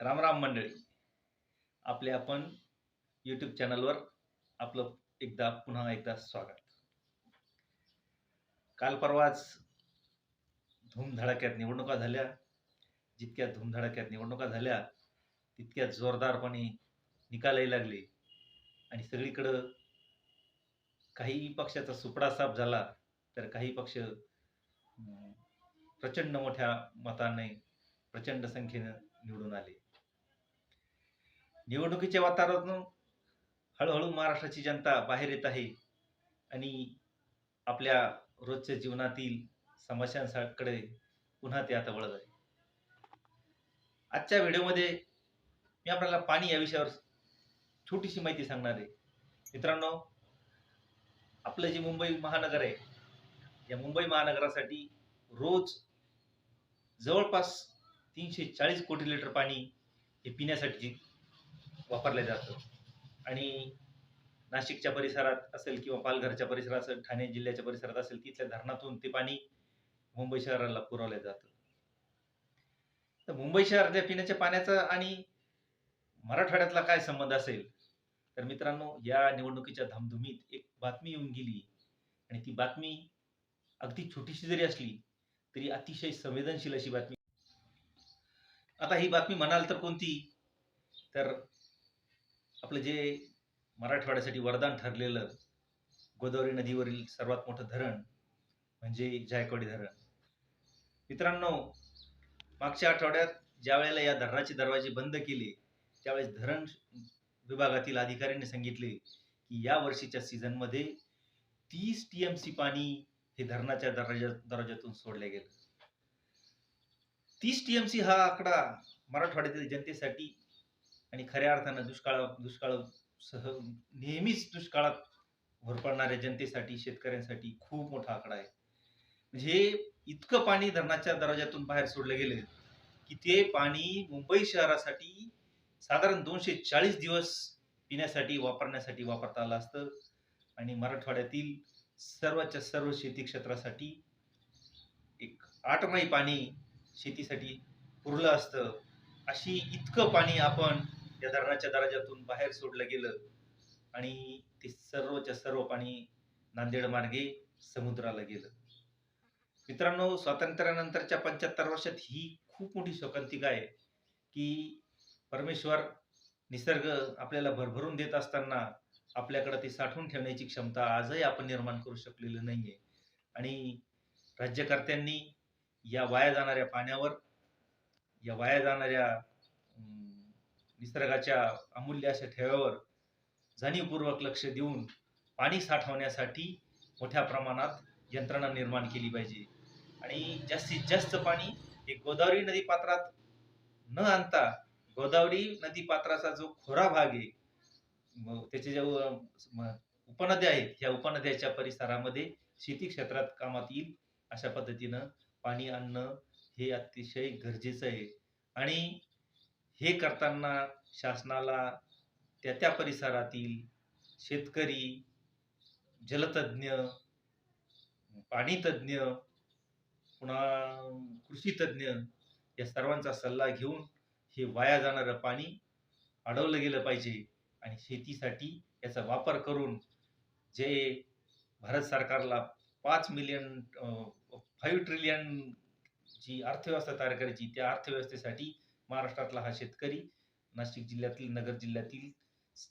रामराम मंडळी, आपले आपण यूट्यूब चॅनलवर आपलं पुन्हा एकदा स्वागत. काल परवाच धूमधडाक्यात निवडणुका झाल्या. जितक्या धूमधडाक्यात निवडणुका झाल्या तितक्या जोरदारपणे निकालही लागले आणि सगळीकडं काही पक्षाचा सुपडा साफ झाला, तर काही पक्ष प्रचंड मोठ्या मताने प्रचंड संख्येनं निवडून आले. निवडणुकीचे वातावरण हळूहळू महाराष्ट्राची जनता बाहेर येत आहे आणि आपल्या रोजच्या जीवनातील समस्यांकडे पुन्हा ते आता वळत आहे. आजच्या व्हिडिओमध्ये मी आपल्याला पाणी या विषयावर छोटीशी माहिती सांगणार आहे. मित्रांनो, आपलं जे मुंबई महानगर आहे, या मुंबई महानगरासाठी रोज जवळपास 340 कोटी लिटर पाणी हे पिण्यासाठी वापरलं जातं आणि नाशिकच्या परिसरात असेल किंवा पालघरच्या परिसरात असेल, ठाणे जिल्ह्याच्या परिसरात असेल, तिथल्या धरणातून ते पाणी मुंबई शहराला पुरवलं जातं. तर मुंबई शहरातल्या पिण्याच्या पाण्याचा आणि मराठवाड्यातला काय संबंध असेल, तर मित्रांनो, या निवडणुकीच्या धामधुमीत एक बातमी येऊन गेली आणि ती बातमी अगदी छोटीशी जरी असली तरी अतिशय संवेदनशील अशी बातमी. आता ही बातमी म्हणाल तर कोणती, तर आपलं जे मराठवाड्यासाठी वरदान ठरलेलं गोदावरी नदीवरील सर्वात मोठं धरण म्हणजे जायकवाडी धरण. मित्रांनो, मागच्या आठवड्यात ज्या वेळेला या धरणाचे दरवाजे बंद केले त्यावेळेस धरण विभागातील अधिकाऱ्यांनी सांगितले की या वर्षीच्या सीझनमध्ये 30 TMC पाणी हे धरणाच्या दरवाज्यातून सोडले गेलं. 30 TMC हा आकडा मराठवाड्यातील जनतेसाठी आणि खऱ्या अर्थानं दुष्काळासह नेहमीच दुष्काळात होरपळणाऱ्या जनतेसाठी, शेतकऱ्यांसाठी खूप मोठा आकडा आहे. म्हणजे इतकं पाणी धरणाच्या दरवाज्यातून बाहेर सोडलं गेलं की ते पाणी मुंबई शहरासाठी साधारण 240 दिवस पिण्यासाठी वापरण्यासाठी वापरता आलं असतं आणि मराठवाड्यातील सर्वच्या सर्व शेती क्षेत्रासाठी एक 8 माही पाणी शेतीसाठी पुरलं असतं. अशी इतकं पाणी आपण या धरणाच्या दरवाज्यातून बाहेर सोडलं गेलं आणि ते सर्वच्या सर्व पाणी नांदेड मार्गे समुद्राला गेलं. मित्रांनो, स्वातंत्र्यानंतरच्या 75 वर्षात ही खूप मोठी शोकांतिका आहे की परमेश्वर, निसर्ग आपल्याला भरभरून देत असताना आपल्याकडे ते साठवून ठेवण्याची क्षमता आजही आपण निर्माण करू शकलेलं नाहीये आणि राज्यकर्त्यांनी या वाया जाणाऱ्या पाण्यावर, या वाया जाणाऱ्या निसर्गाच्या अमूल्य अशा ठेव्यावर जाणीवपूर्वक लक्ष देऊन पाणी साठवण्यासाठी मोठ्या प्रमाणात यंत्रणा निर्माण केली पाहिजे आणि जास्तीत जास्त पाणी हे गोदावरी नदी पात्रात न आणता गोदावरी नदी पात्राचा जो खोरा भाग आहे, त्याचे जे उपनद्या आहेत, ह्या उपनद्याच्या परिसरामध्ये शेती क्षेत्रात कामात येईल अशा पद्धतीनं पाणी आणणं हे अतिशय गरजेचं आहे. आणि हे करताना शासनाला त्या परिसरातील शेतकरी, जलतज्ञ, पाणी तज्ञ, पुन्हा कृषी तज्ञ या सर्वांचा सल्ला घेऊन हे वाया जाणारं पाणी अडवलं गेलं पाहिजे आणि शेतीसाठी याचा वापर करून जे भारत सरकारला 5 ट्रिलियन जी अर्थव्यवस्था तयार करायची, त्या अर्थव्यवस्थेसाठी महाराष्ट्रातला हा शेतकरी, नाशिक जिल्ह्यातील, नगर जिल्ह्यातील,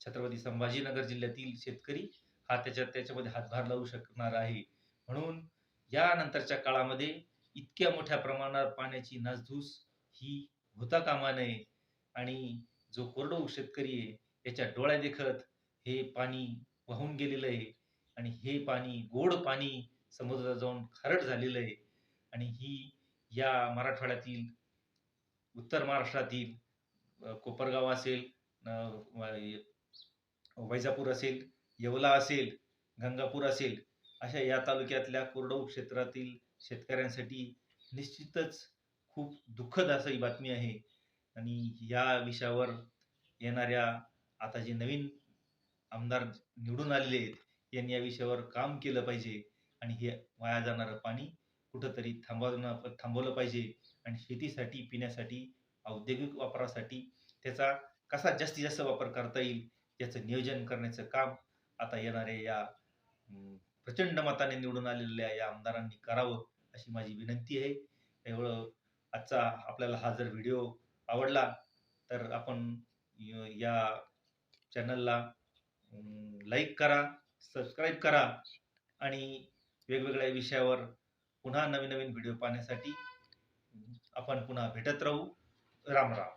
छत्रपती संभाजीनगर जिल्ह्यातील शेतकरी हा त्याच्यामध्ये हातभार लावू शकणार आहे. म्हणून या नंतरच्या काळामध्ये इतक्या मोठ्या प्रमाणात पाण्याची नासधूस ही होता कामा नये आणि जो कोरडवाहू शेतकरी आहे त्याच्या डोळ्यादेखत हे पाणी वाहून गेलेलं आहे आणि हे पाणी, गोड पाणी समुद्रात जाऊन खारट झालेलं आहे आणि ही या मराठवाड्यातील, उत्तर महाराष्ट्रातील कोपरगाव असेल, वैजापूर असेल, येवला असेल, गंगापूर असेल, अशा या तालुक्यातल्या कोरडवाहू क्षेत्रातील शेतकऱ्यांसाठी निश्चितच खूप दुःखद अशी ही बातमी आहे आणि या विषयावर येणाऱ्या आता जे नवीन आमदार निवडून आलेले आहेत यांनी या विषयावर काम केलं पाहिजे आणि हे वाया जाणारं पाणी कुठंतरी थांबवलं पाहिजे आणि शेतीसाठी, पिण्यासाठी औद्योगिक वापरासाठी त्याचा कसा जास्तीत जास्त वापर करता येईल याचं नियोजन करण्याचं काम आता येणाऱ्या या प्रचंड मताने निवडून आलेल्या या आमदारांनी करावं अशी माझी विनंती आहे. एवढं आजचा आपल्याला हा जर व्हिडिओ आवडला तर आपण या चॅनलला लाईक करा, सबस्क्राईब करा आणि वेगवेगळ्या विषयावर पुन्हा नवीन नवीन व्हिडिओ पाहण्यासाठी आपण पुन्हा भेटत राहू. राम राम.